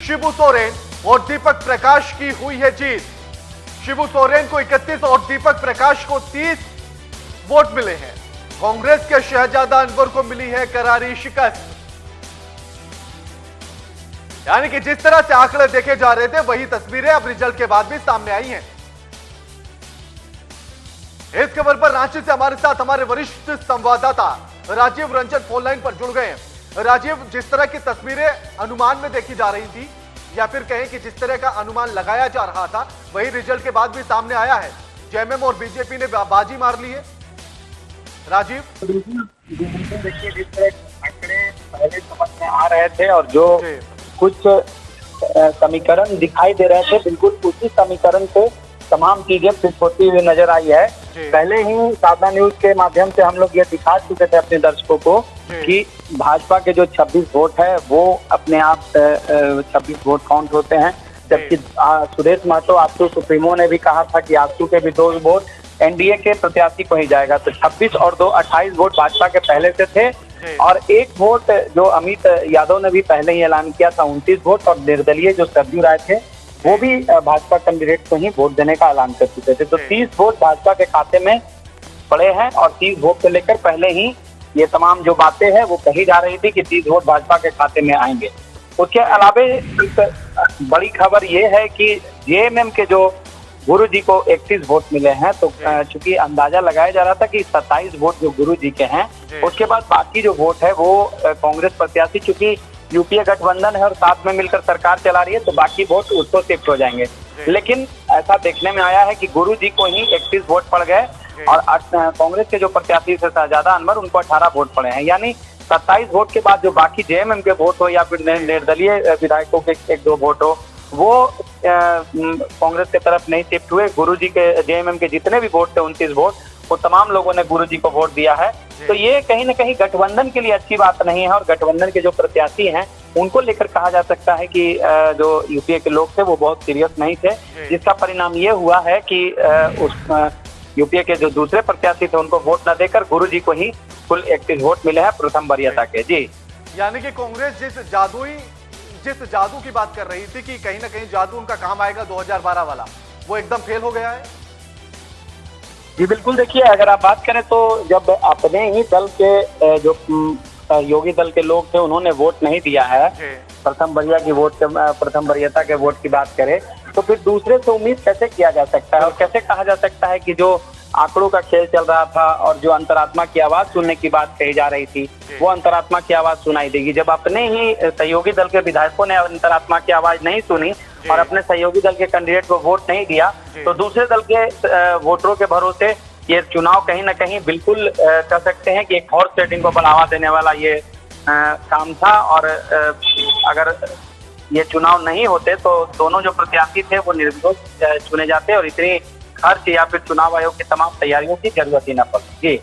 शिबू सोरेन और दीपक प्रकाश की हुई है जीत। शिबू सोरेन को 31 और दीपक प्रकाश को 30 वोट मिले हैं। कांग्रेस के शहजादा अनवर को मिली है करारी शिकस्त। यानी कि जिस तरह से आंकड़े देखे जा रहे थे वही तस्वीरें अब रिजल्ट के बाद भी सामने आई हैं। इस खबर पर रांची से हमारे साथ हमारे वरिष्ठ संवाददाता राजीव रंजन फोन लाइन पर जुड़ गए हैं। राजीव, जिस तरह की तस्वीरें अनुमान में देखी जा रही थी या फिर कहें कि जिस तरह का अनुमान लगाया जा रहा था वही रिजल्ट के बाद भी सामने आया है। जेएमएम और बीजेपी ने बाजी मार ली है। राजीव, देखिए, जिस तरह आंकड़े पहले समझ में आ रहे थे और जो कुछ समीकरण दिखाई दे रहे थे, बिल्कुल उसी समीकरण से तमाम चीजें फिट होती हुई नजर आई है। पहले ही साधना न्यूज के माध्यम से हम लोग ये दिखा चुके थे अपने दर्शकों को कि भाजपा के जो 26 वोट है वो अपने आप 26 वोट काउंट होते हैं, जबकि सुदेश महतो आजसू सुप्रीमो ने भी कहा था कि आजसू के भी 2 वोट एनडीए के प्रत्याशी को ही जाएगा। तो 26 और 2 28 वोट भाजपा के पहले से थे और 1 वोट जो अमित यादव ने भी पहले ही ऐलान किया था 29 वोट, और निर्दलीय जो सरजू राय थे वो भी भाजपा कैंडिडेट को ही वोट देने का ऐलान कर चुके थे। तो 30 वोट भाजपा के खाते में पड़े हैं और 30 वोट को लेकर पहले ही ये तमाम जो बातें हैं वो कही जा रही थी कि 30 वोट भाजपा के खाते में आएंगे। उसके अलावा एक बड़ी खबर ये है कि जेएमएम के जो गुरु जी को 31 वोट मिले हैं, तो चूंकि अंदाजा लगाया जा रहा था कि 27 वोट जो गुरु जी के हैं, उसके बाद बाकी जो वोट है वो कांग्रेस प्रत्याशी, चूंकि यूपीए गठबंधन है और साथ में मिलकर सरकार चला रही है, तो बाकी वोट उसको शिफ्ट हो जाएंगे। लेकिन ऐसा देखने में आया है कि गुरु जी को ही 31 वोट पड़ गए और कांग्रेस के जो प्रत्याशी थे शहजादा अनवर, उनको 18 वोट पड़े हैं। यानी 27 वोट के बाद जो बाकी जेएमएम के वोट हो या फिर निर्दलीय विधायकों के 1-2 वोट हो, वो कांग्रेस की तरफ नहीं शिफ्ट हुए। गुरुजी के जेएमएम के जितने भी वोट थे 29 वोट, वो तमाम लोगों ने गुरुजी को वोट दिया है। तो ये कहीं ना कहीं गठबंधन के लिए अच्छी बात नहीं है और गठबंधन के जो प्रत्याशी हैं उनको लेकर कहा जा सकता है कि जो यूपीए के लोग थे वो बहुत सीरियस नहीं थे, जिसका परिणाम ये हुआ है कि उस यूपीए के जो दूसरे प्रत्याशी थे उनको वोट न देकर गुरुजी को ही कुल 31 वोट मिले हैं प्रथम वरीयता के। जी, यानी कि कांग्रेस जिस जादू की बात कर रही थी कि कहीं ना कहीं जादू उनका काम आएगा 2012 वाला, वो एकदम फेल हो गया है। जी बिल्कुल, देखिए, अगर आप बात करें तो जब अपने ही दल के जो सहयोगी दल के लोग थे उन्होंने वोट नहीं दिया है, प्रथम वरीयता के वोट की बात करें, तो फिर दूसरे से उम्मीद कैसे किया जा सकता है और कैसे कहा जा सकता है कि जो आंकड़ों का खेल चल रहा था और जो अंतरात्मा की आवाज सुनने की बात कही जा रही थी वो अंतरात्मा की आवाज सुनाई देगी। जब अपने ही सहयोगी दल के विधायकों ने अंतरात्मा की आवाज नहीं सुनी और अपने सहयोगी दल के कैंडिडेट को वोट नहीं दिया, तो दूसरे दल के वोटरों के भरोसे ये चुनाव कहीं ना कहीं बिल्कुल कह सकते हैं कि एक हॉर्स ट्रेडिंग को बढ़ावा देने वाला ये काम था। और अगर ये चुनाव नहीं होते तो दोनों जो प्रत्याशी थे वो निर्विरोध चुने जाते और इतनी खर्च या फिर चुनाव आयोग की तमाम तैयारियों की जरूरत ही न पड़ती। जी।